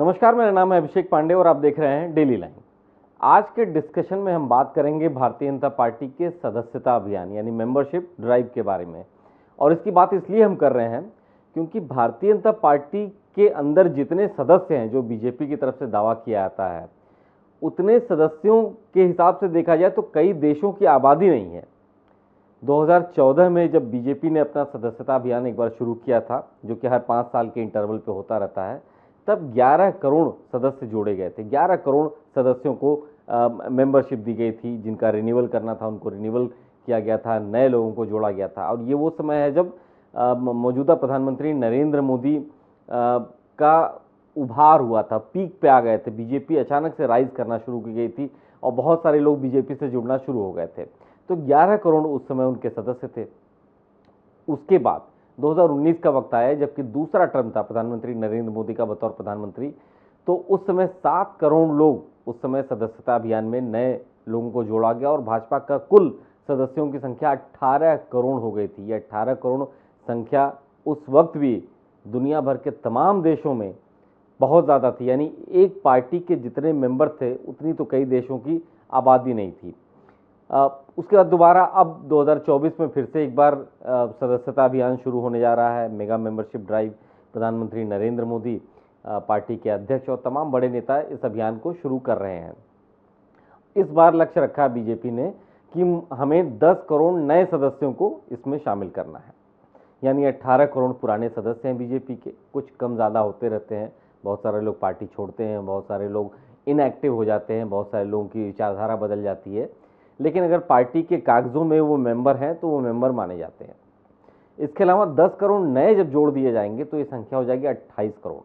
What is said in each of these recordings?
नमस्कार, मेरा नाम है अभिषेक पांडे और आप देख रहे हैं डेली लाइन। आज के डिस्कशन में हम बात करेंगे भारतीय जनता पार्टी के सदस्यता अभियान यानी मेंबरशिप ड्राइव के बारे में। और इसकी बात इसलिए हम कर रहे हैं क्योंकि भारतीय जनता पार्टी के अंदर जितने सदस्य हैं जो बीजेपी की तरफ से दावा किया जाता है, उतने सदस्यों के हिसाब से देखा जाए तो कई देशों की आबादी नहीं है। 2014 में जब बीजेपी ने अपना सदस्यता अभियान एक बार शुरू किया था, जो कि हर 5 साल के इंटरवल पे होता रहता है, तब 11 करोड़ सदस्य जोड़े गए थे। 11 करोड़ सदस्यों को मेंबरशिप दी गई थी। जिनका रिन्यूअल करना था उनको रिन्यूअल किया गया था, नए लोगों को जोड़ा गया था। और ये वो समय है जब मौजूदा प्रधानमंत्री नरेंद्र मोदी का उभार हुआ था, पीक पे आ गए थे। बीजेपी अचानक से राइज करना शुरू की गई थी और बहुत सारे लोग बीजेपी से जुड़ना शुरू हो गए थे। तो 11 करोड़ उस समय उनके सदस्य थे। उसके बाद 2019 का वक्त आया जबकि दूसरा टर्म था प्रधानमंत्री नरेंद्र मोदी का बतौर प्रधानमंत्री, तो उस समय 7 करोड़ लोग उस समय सदस्यता अभियान में नए लोगों को जोड़ा गया और भाजपा का कुल सदस्यों की संख्या 18 करोड़ हो गई थी। यह 18 करोड़ संख्या उस वक्त भी दुनिया भर के तमाम देशों में बहुत ज़्यादा थी। यानी एक पार्टी के जितने मेंबर थे उतनी तो कई देशों की आबादी नहीं थी। उसके बाद दोबारा अब 2024 में फिर से एक बार सदस्यता अभियान शुरू होने जा रहा है, मेगा मेंबरशिप ड्राइव। प्रधानमंत्री नरेंद्र मोदी, पार्टी के अध्यक्ष और तमाम बड़े नेता इस अभियान को शुरू कर रहे हैं। इस बार लक्ष्य रखा बीजेपी ने कि हमें 10 करोड़ नए सदस्यों को इसमें शामिल करना है। यानी 18 करोड़ पुराने सदस्य हैं बीजेपी के, कुछ कम ज़्यादा होते रहते हैं। बहुत सारे लोग पार्टी छोड़ते हैं, बहुत सारे लोग इनएक्टिव हो जाते हैं, बहुत सारे लोगों की विचारधारा बदल जाती है, लेकिन अगर पार्टी के कागजों में वो मेंबर हैं तो वो मेंबर माने जाते हैं। इसके अलावा 10 करोड़ नए जब जोड़ दिए जाएंगे तो ये संख्या हो जाएगी 28 करोड़।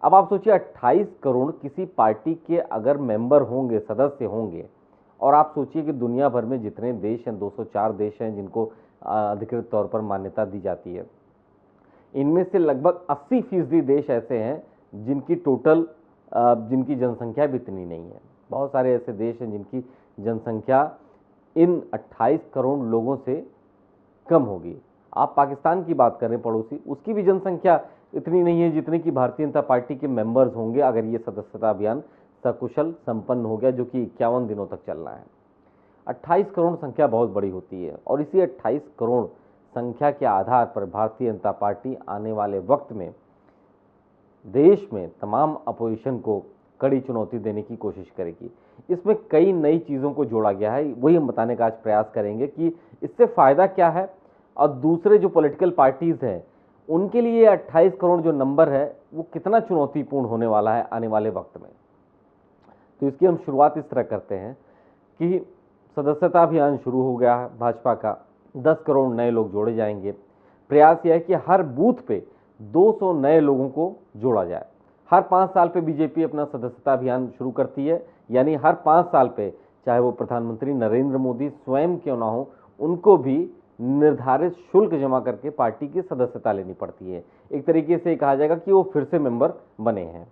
अब आप सोचिए 28 करोड़ किसी पार्टी के अगर मेंबर होंगे, सदस्य होंगे, और आप सोचिए कि दुनिया भर में जितने देश हैं, 204 देश हैं जिनको अधिकृत तौर पर मान्यता दी जाती है, इनमें से लगभग 80% देश ऐसे हैं जिनकी जनसंख्या भी इतनी नहीं है। बहुत सारे ऐसे देश हैं जिनकी जनसंख्या इन 28 करोड़ लोगों से कम होगी। आप पाकिस्तान की बात करें, पड़ोसी, उसकी भी जनसंख्या इतनी नहीं है जितने की भारतीय जनता पार्टी के मेंबर्स होंगे अगर ये सदस्यता अभियान सकुशल संपन्न हो गया, जो कि 51 दिनों तक चलना है। 28 करोड़ संख्या बहुत बड़ी होती है और इसी 28 करोड़ संख्या के आधार पर भारतीय जनता पार्टी आने वाले वक्त में देश में तमाम अपोजिशन को कड़ी चुनौती देने की कोशिश करेगी। इसमें कई नई चीज़ों को जोड़ा गया है, वही हम बताने का आज प्रयास करेंगे कि इससे फ़ायदा क्या है और दूसरे जो पॉलिटिकल पार्टीज़ हैं उनके लिए 28 करोड़ जो नंबर है वो कितना चुनौतीपूर्ण होने वाला है आने वाले वक्त में। तो इसकी हम शुरुआत इस तरह करते हैं कि सदस्यता अभियान शुरू हो गया है भाजपा का, 10 करोड़ नए लोग जोड़े जाएंगे। प्रयास यह है कि हर बूथ पे 200 नए लोगों को जोड़ा जाए। हर 5 साल पे बीजेपी अपना सदस्यता अभियान शुरू करती है, यानी हर 5 साल पे चाहे वो प्रधानमंत्री नरेंद्र मोदी स्वयं क्यों ना हो, उनको भी निर्धारित शुल्क जमा करके पार्टी की सदस्यता लेनी पड़ती है। एक तरीके से कहा जाएगा कि वो फिर से मेंबर बने हैं।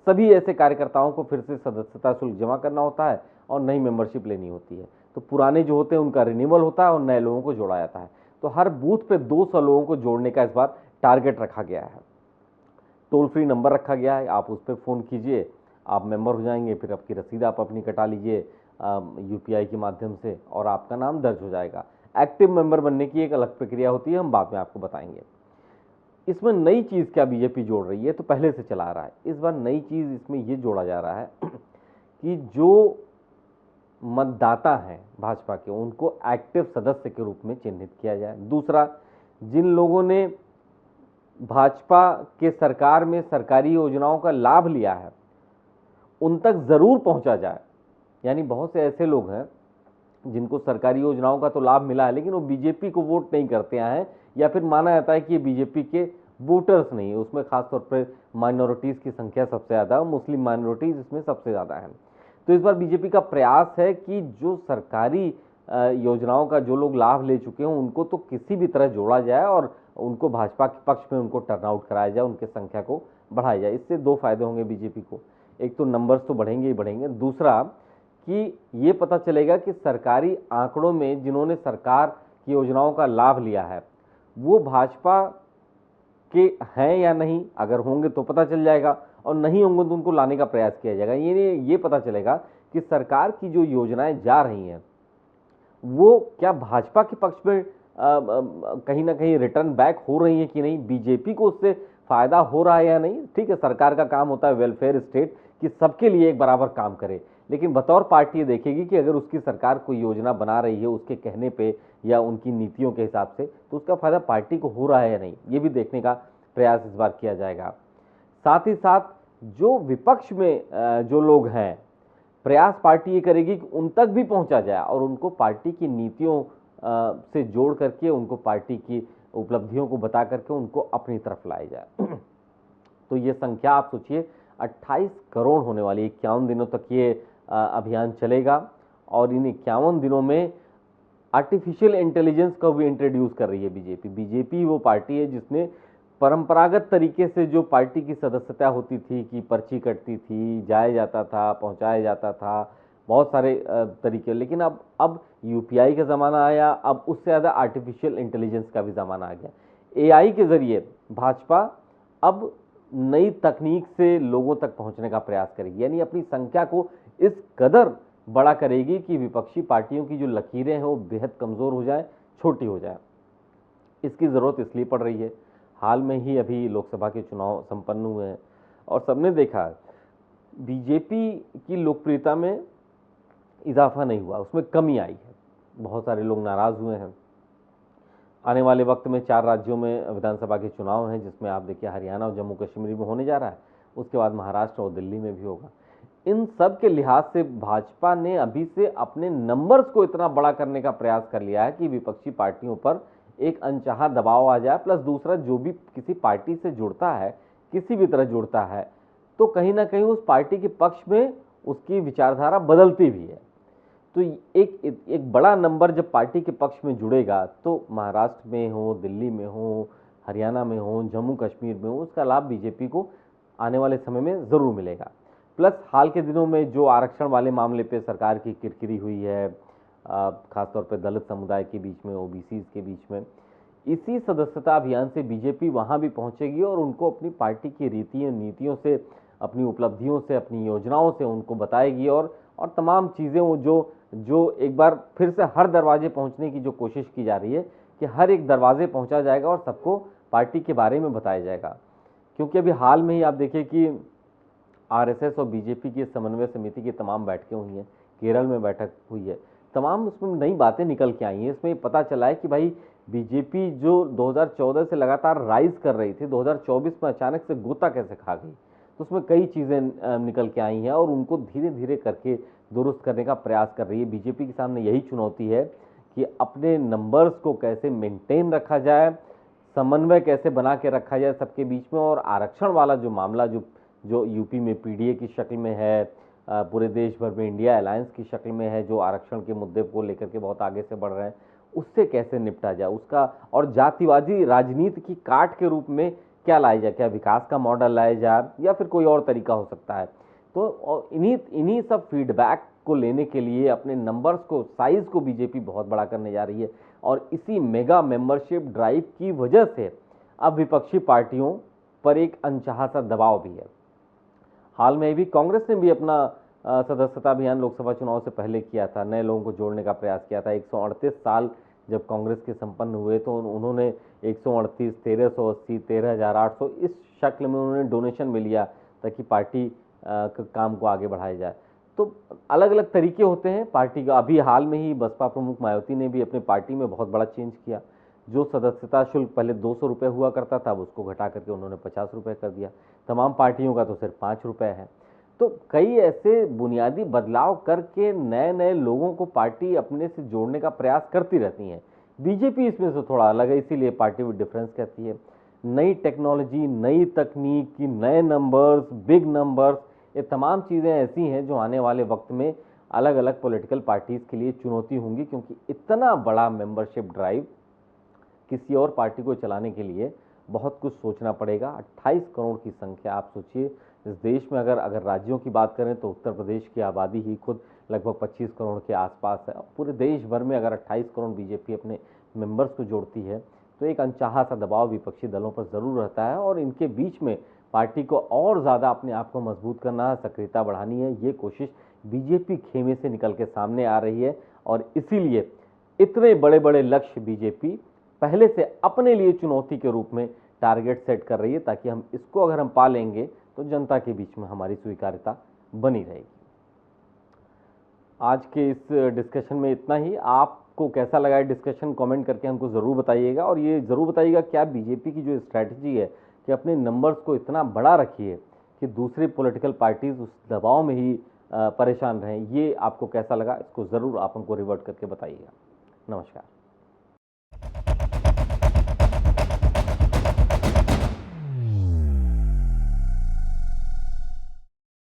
सभी ऐसे कार्यकर्ताओं को फिर से सदस्यता शुल्क जमा करना होता है और नई मेंबरशिप लेनी होती है। तो पुराने जो होते हैं उनका रिन्यूअल होता है और नए लोगों को जोड़ा जाता है। तो हर बूथ पे 200 लोगों को जोड़ने का इस बार टारगेट रखा गया है। टोल फ्री नंबर रखा गया है, आप उस पर फ़ोन कीजिए, आप मेंबर हो जाएंगे। फिर आपकी रसीद आप अपनी कटा लीजिए UPI के माध्यम से और आपका नाम दर्ज हो जाएगा। एक्टिव मेंबर बनने की एक अलग प्रक्रिया होती है, हम बाद में आपको बताएंगे। इसमें नई चीज़ क्या बीजेपी जोड़ रही है, तो पहले से चला आ रहा है। इस बार नई चीज़ इसमें ये जोड़ा जा रहा है कि जो मतदाता हैं भाजपा के, उनको एक्टिव सदस्य के रूप में चिन्हित किया जाए। दूसरा, जिन लोगों ने भाजपा के सरकार में सरकारी योजनाओं का लाभ लिया है उन तक ज़रूर पहुंचा जाए। यानी बहुत से ऐसे लोग हैं जिनको सरकारी योजनाओं का तो लाभ मिला है लेकिन वो बीजेपी को वोट नहीं करते हैं, या फिर माना जाता है कि ये बीजेपी के वोटर्स नहीं है। उसमें खासतौर पर माइनॉरिटीज़ की संख्या सबसे ज़्यादा है, मुस्लिम माइनॉरिटीज़ इसमें सबसे ज़्यादा है। तो इस बार बीजेपी का प्रयास है कि जो सरकारी योजनाओं का जो लोग लाभ ले चुके हैं उनको तो किसी भी तरह जोड़ा जाए और उनको भाजपा के पक्ष में उनको टर्नआउट कराया जाए, उनकी संख्या को बढ़ाया जाए। इससे 2 फायदे होंगे बीजेपी को। एक तो नंबर्स तो बढ़ेंगे ही बढ़ेंगे, दूसरा कि ये पता चलेगा कि सरकारी आंकड़ों में जिन्होंने सरकार की योजनाओं का लाभ लिया है वो भाजपा के हैं या नहीं, अगर होंगे तो पता चल जाएगा, और नहीं होंगे तो उनको लाने का प्रयास किया जाएगा। ये पता चलेगा कि सरकार की जो योजनाएं जा रही हैं वो क्या भाजपा के पक्ष में कहीं ना कहीं रिटर्न बैक हो रही है कि नहीं, बीजेपी को उससे फायदा हो रहा है या नहीं। ठीक है, सरकार का काम होता है वेलफेयर स्टेट कि सबके लिए एक बराबर काम करे, लेकिन बतौर पार्टी ये देखेगी कि अगर उसकी सरकार कोई योजना बना रही है उसके कहने पे या उनकी नीतियों के हिसाब से, तो उसका फायदा पार्टी को हो रहा है या नहीं, ये भी देखने का प्रयास इस बार किया जाएगा। साथ ही साथ जो विपक्ष में जो लोग हैं, प्रयास पार्टी ये करेगी कि उन तक भी पहुंचा जाए और उनको पार्टी की नीतियों से जोड़ करके, उनको पार्टी की उपलब्धियों को बता करके उनको अपनी तरफ लाया जाए। तो ये संख्या आप सोचिए 28 करोड़ होने वाली, 51 दिनों तक ये अभियान चलेगा और इन 51 दिनों में आर्टिफिशियल इंटेलिजेंस को भी इंट्रोड्यूस कर रही है बीजेपी। बीजेपी वो पार्टी है जिसने परंपरागत तरीके से जो पार्टी की सदस्यता होती थी कि पर्ची कटती थी, जाया जाता था, पहुंचाया जाता था, बहुत सारे तरीके, लेकिन अब यूपीआई का ज़माना आया, अब उससे ज़्यादा आर्टिफिशियल इंटेलिजेंस का भी ज़माना आ गया। एआई के ज़रिए भाजपा अब नई तकनीक से लोगों तक पहुंचने का प्रयास करेगी, यानी अपनी संख्या को इस कदर बड़ा करेगी कि विपक्षी पार्टियों की जो लकीरें हैं वो बेहद कमज़ोर हो जाए, छोटी हो जाए। इसकी ज़रूरत इसलिए पड़ रही है, हाल में ही अभी लोकसभा के चुनाव संपन्न हुए हैं और सबने देखा बीजेपी की लोकप्रियता में इजाफा नहीं हुआ, उसमें कमी आई है। बहुत सारे लोग नाराज़ हुए हैं। आने वाले वक्त में 4 राज्यों में विधानसभा के चुनाव हैं, जिसमें आप देखिए हरियाणा और जम्मू कश्मीर में होने जा रहा है, उसके बाद महाराष्ट्र और दिल्ली में भी होगा। इन सब के लिहाज से भाजपा ने अभी से अपने नंबर्स को इतना बड़ा करने का प्रयास कर लिया है कि विपक्षी पार्टियों पर एक अनचाहा दबाव आ जाए। प्लस दूसरा, जो भी किसी पार्टी से जुड़ता है, किसी भी तरह जुड़ता है, तो कहीं ना कहीं उस पार्टी के पक्ष में उसकी विचारधारा बदलती भी है। तो एक बड़ा नंबर जब पार्टी के पक्ष में जुड़ेगा तो महाराष्ट्र में हो, दिल्ली में हो, हरियाणा में हो, जम्मू कश्मीर में हो, उसका लाभ बीजेपी को आने वाले समय में ज़रूर मिलेगा। प्लस हाल के दिनों में जो आरक्षण वाले मामले पे सरकार की किरकिरी हुई है, खासतौर पे दलित समुदाय के बीच में, ओबीसी के बीच में, इसी सदस्यता अभियान से बीजेपी वहाँ भी पहुँचेगी और उनको अपनी पार्टी की रीतियों नीतियों से, अपनी उपलब्धियों से, अपनी योजनाओं से उनको बताएगी और तमाम चीज़ें वो जो एक बार फिर से हर दरवाजे पहुंचने की जो कोशिश की जा रही है कि हर एक दरवाजे पहुंचा जाएगा और सबको पार्टी के बारे में बताया जाएगा। क्योंकि अभी हाल में ही आप देखिए कि आरएसएस और बीजेपी की समन्वय समिति की तमाम बैठकें हुई हैं, केरल में बैठक हुई है, तमाम उसमें नई बातें निकल के आई हैं। इसमें पता चला है कि भाई बीजेपी जो 2014 से लगातार राइज कर रही थी, 2024 में अचानक से गोता कैसे खा गई, तो उसमें कई चीज़ें निकल के आई हैं और उनको धीरे धीरे करके दुरुस्त करने का प्रयास कर रही है। बीजेपी के सामने यही चुनौती है कि अपने नंबर्स को कैसे मेंटेन रखा जाए, समन्वय कैसे बना के रखा जाए सबके बीच में, और आरक्षण वाला जो मामला जो यूपी में पीडीए की शक्ल में है, पूरे देश भर में इंडिया अलायंस की शक्ल में है, जो आरक्षण के मुद्दे को लेकर के बहुत आगे से बढ़ रहे हैं, उससे कैसे निपटा जाए उसका, और जातिवादी राजनीति की काट के रूप में क्या लाया जाए, क्या विकास का मॉडल लाया जाए या फिर कोई और तरीका हो सकता है। तो इन्हीं सब फीडबैक को लेने के लिए अपने नंबर्स को, साइज को बीजेपी बहुत बड़ा करने जा रही है और इसी मेगा मेंबरशिप ड्राइव की वजह से अब विपक्षी पार्टियों पर एक अनचाहा सा दबाव भी है। हाल में भी कांग्रेस ने भी अपना सदस्यता अभियान लोकसभा चुनाव से पहले किया था, नए लोगों को जोड़ने का प्रयास किया था। 138 साल जब कांग्रेस के संपन्न हुए तो उन्होंने 138, 1380, 13,800 इस शक्ल में उन्होंने डोनेशन में लिया ताकि पार्टी काम को आगे बढ़ाया जाए। तो अलग अलग तरीके होते हैं पार्टी का। अभी हाल में ही बसपा प्रमुख मायावती ने भी अपनी पार्टी में बहुत बड़ा चेंज किया। जो सदस्यता शुल्क पहले 200 रुपये हुआ करता था, अब उसको घटा करके उन्होंने 50 रुपये कर दिया। तमाम पार्टियों का तो सिर्फ 5 रुपये है। तो कई ऐसे बुनियादी बदलाव करके नए नए लोगों को पार्टी अपने से जोड़ने का प्रयास करती रहती है। बीजेपी इसमें से थोड़ा अलग है, इसीलिए पार्टी विद डिफरेंस कहती है। नई टेक्नोलॉजी, नई तकनीक की, नए नंबर्स, बिग नंबर्स, ये तमाम चीज़ें ऐसी हैं जो आने वाले वक्त में अलग अलग पॉलिटिकल पार्टीज़ के लिए चुनौती होंगी, क्योंकि इतना बड़ा मेंबरशिप ड्राइव किसी और पार्टी को चलाने के लिए बहुत कुछ सोचना पड़ेगा। 28 करोड़ की संख्या, आप सोचिए इस देश में अगर राज्यों की बात करें तो उत्तर प्रदेश की आबादी ही खुद लगभग 25 करोड़ के आसपास है। पूरे देश भर में अगर 28 करोड़ बीजेपी अपने मेंबर्स को जोड़ती है तो एक अनचाहा सा दबाव विपक्षी दलों पर ज़रूर रहता है और इनके बीच में पार्टी को और ज़्यादा अपने आप को मजबूत करना है, सक्रियता बढ़ानी है। ये कोशिश बीजेपी खेमे से निकल के सामने आ रही है और इसीलिए इतने बड़े बड़े लक्ष्य बीजेपी पहले से अपने लिए चुनौती के रूप में टारगेट सेट कर रही है, ताकि हम इसको अगर हम पा लेंगे तो जनता के बीच में हमारी स्वीकार्यता बनी रहेगी। आज के इस डिस्कशन में इतना ही। आपको कैसा लगा है डिस्कशन, कमेंट करके हमको ज़रूर बताइएगा और ये ज़रूर बताइएगा क्या बीजेपी की जो स्ट्रैटेजी है कि अपने नंबर्स को इतना बड़ा रखिए कि दूसरी पॉलिटिकल पार्टीज उस दबाव में ही परेशान रहें, ये आपको कैसा लगा, इसको ज़रूर आप हमको रिवर्ट करके बताइएगा। नमस्कार।